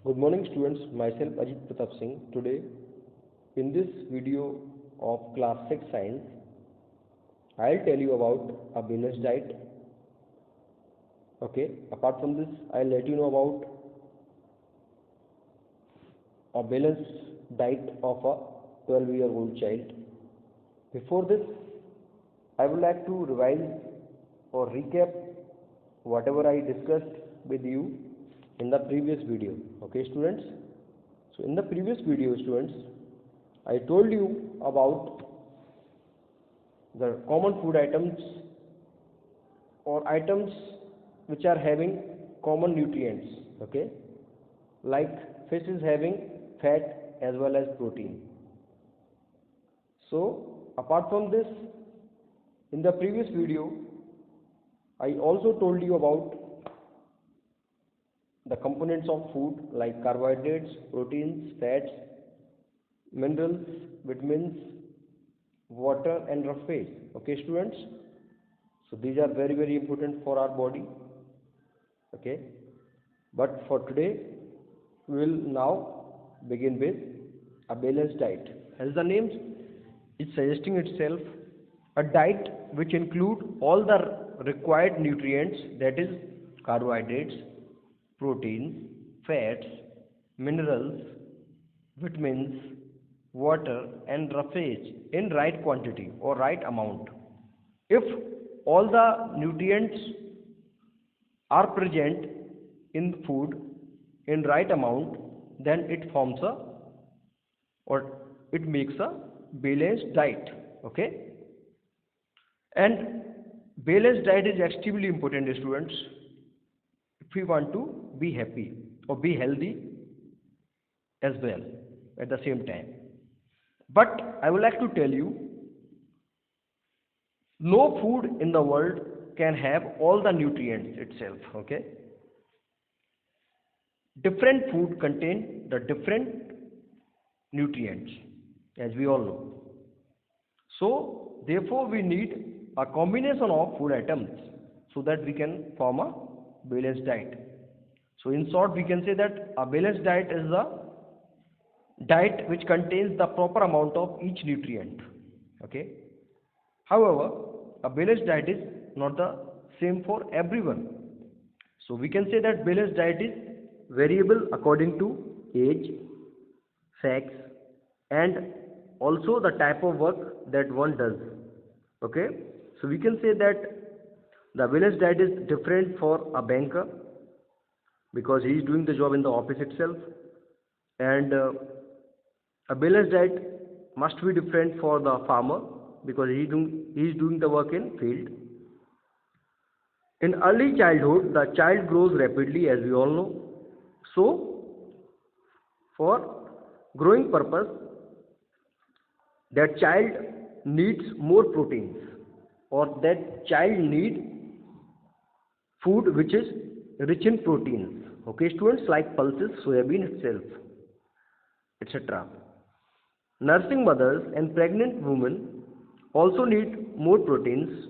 Good morning students, myself Ajit Pratap Singh. Today in this video of class 6 science, I'll tell you about a balanced diet. Okay, apart from this, I'll let you know about a balanced diet of a 12-year-old child. Before this, I would like to revise or recap whatever I discussed with you in the previous video. Okay students, so in the previous video students, I told you about the common food items or items which are having common nutrients. Okay, like fish is having fat as well as protein. So apart from this, in the previous video I also told you about the components of food like carbohydrates, proteins, fats, minerals, vitamins, water and rough phase. Okay students, so these are very important for our body. Okay, but for today we will now begin with a balanced diet. As the name is suggesting itself, a diet which include all the required nutrients, that is carbohydrates, proteins, fats, minerals, vitamins, water and roughage in right quantity or right amount. If all the nutrients are present in food in right amount, then it forms a or it makes a balanced diet. Okay, and balanced diet is extremely important students if we want to be happy or be healthy as well at the same time. But I would like to tell you, no food in the world can have all the nutrients itself. Okay, different food contain the different nutrients, as we all know. So therefore we need a combination of food items so that we can form a balanced diet. So in short, we can say that a balanced diet is a diet which contains the proper amount of each nutrient. Okay, however, a balanced diet is not the same for everyone. So we can say that balanced diet is variable according to age, sex and also the type of work that one does. Okay, so we can say that the balanced diet is different for a banker because he is doing the job in the office itself, and a balanced diet must be different for the farmer because he is doing the work in field. In early childhood, the child grows rapidly, as we all know. So, for growing purpose, that child needs more proteins, or that child need food which is rich in proteins. Okay, students, like pulses, soybean itself, etc. Nursing mothers and pregnant women also need more proteins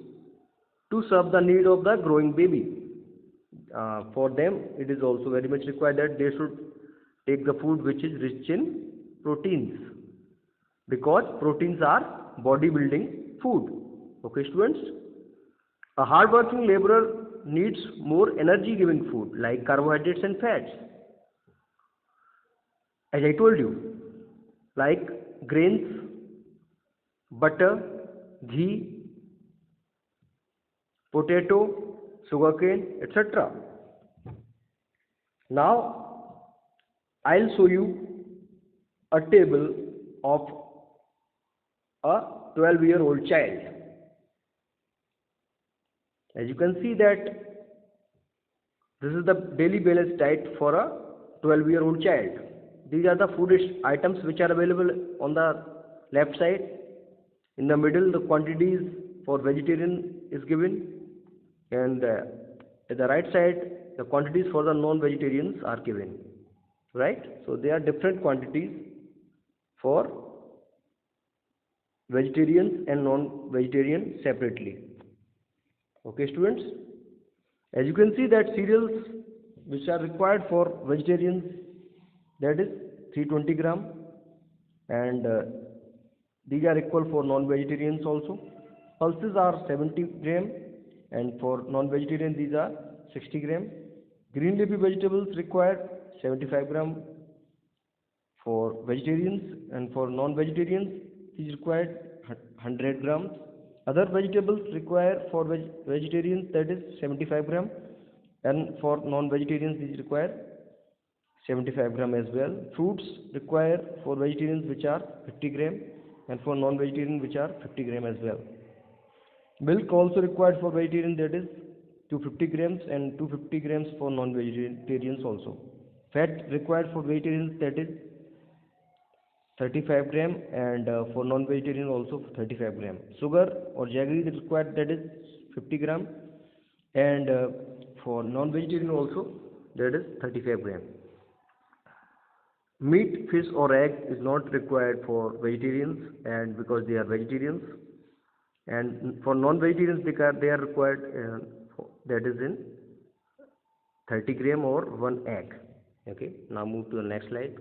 to serve the need of the growing baby. For them, it is also very much required that they should take the food which is rich in proteins because proteins are body building food. Okay, students, a hard working laborer needs more energy giving food like carbohydrates and fats, as I told you, like grains, butter, ghee, potato, sugarcane, etc. Now I'll show you a table of a 12-year-old child. As you can see that this is the daily balanced diet for a 12-year-old child. These are the food items which are available on the left side. In the middle, the quantities for vegetarian is given, and at the right side, the quantities for the non-vegetarians are given. Right? So there are different quantities for vegetarians and non-vegetarian separately. Okay, students? As you can see that cereals which are required for vegetarians that is 320 gram, and these are equal for non-vegetarians also. Pulses are 70 gram, and for non-vegetarian these are 60 gram. Green leafy vegetables require 75 gram for vegetarians, and for non-vegetarians is required 100 grams. Other vegetables require for vegetarians, that is 75 gram, and for non-vegetarians is required 75 gram as well. Fruits require for vegetarians which are 50 gram, and for non-vegetarian which are 50 gram as well. Milk also required for vegetarian, that is 250 grams, and 250 grams for non-vegetarians also. Fat required for vegetarians, that is 35 gram, and for non-vegetarian also 35 gram. Sugar or jaggery is required, that is 50 gram, and for non-vegetarian also, that is 35 gram. Meat, fish or egg is not required for vegetarians, and because they are vegetarians, and for non-vegetarians they are required, that is in 30 gram or 1 egg. Okay, now move to the next slide.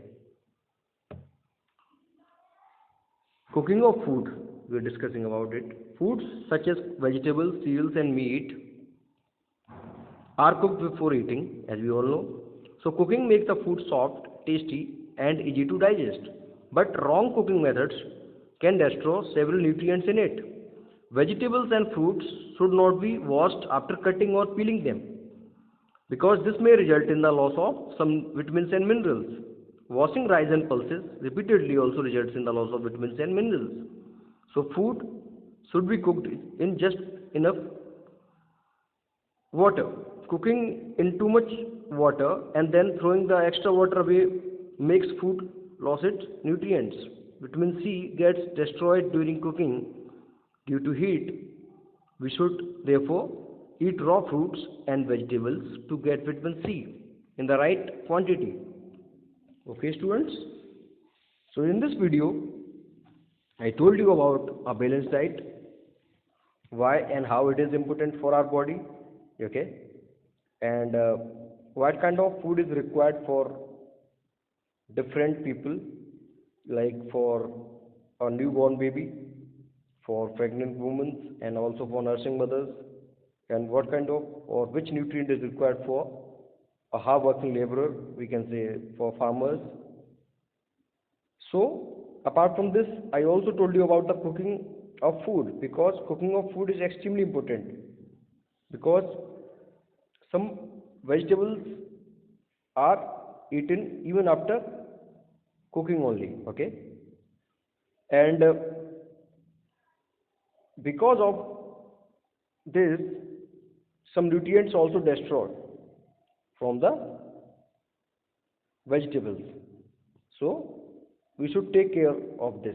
Cooking of food, we are discussing about it. Foods such as vegetables, cereals and meat are cooked before eating, as we all know. So cooking makes the food soft, tasty and easy to digest. But wrong cooking methods can destroy several nutrients in it. Vegetables and fruits should not be washed after cutting or peeling them, because this may result in the loss of some vitamins and minerals. Washing rice and pulses repeatedly also results in the loss of vitamins and minerals. So food should be cooked in just enough water. Cooking in too much water and then throwing the extra water away makes food lose its nutrients. Vitamin C gets destroyed during cooking due to heat. We should therefore eat raw fruits and vegetables to get vitamin C in the right quantity. Okay students, so in this video I told you about a balanced diet, why and how it is important for our body, okay, and what kind of food is required for different people, like for a newborn baby, for pregnant women and also for nursing mothers, and what kind of or which nutrient is required for a hard working laborer, we can say for farmers. So apart from this, I also told you about the cooking of food, because cooking of food is extremely important, because some vegetables are eaten even after cooking only, okay, and because of this some nutrients also destroyed from the vegetables. So we should take care of this.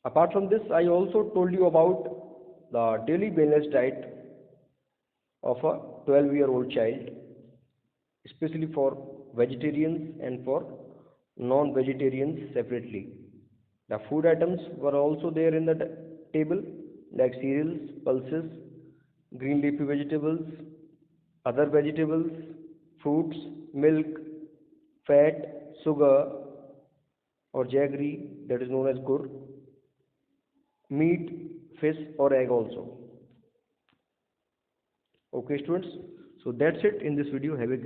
Apart from this, I also told you about the daily balanced diet of a 12-year-old child, especially for vegetarians and for non-vegetarians separately. The food items were also there in the table, like cereals, pulses, green leafy vegetables, other vegetables, fruits, milk, fat, sugar or jaggery, that is known as gur, meat, fish or egg also. Okay students, so that's it in this video. Have a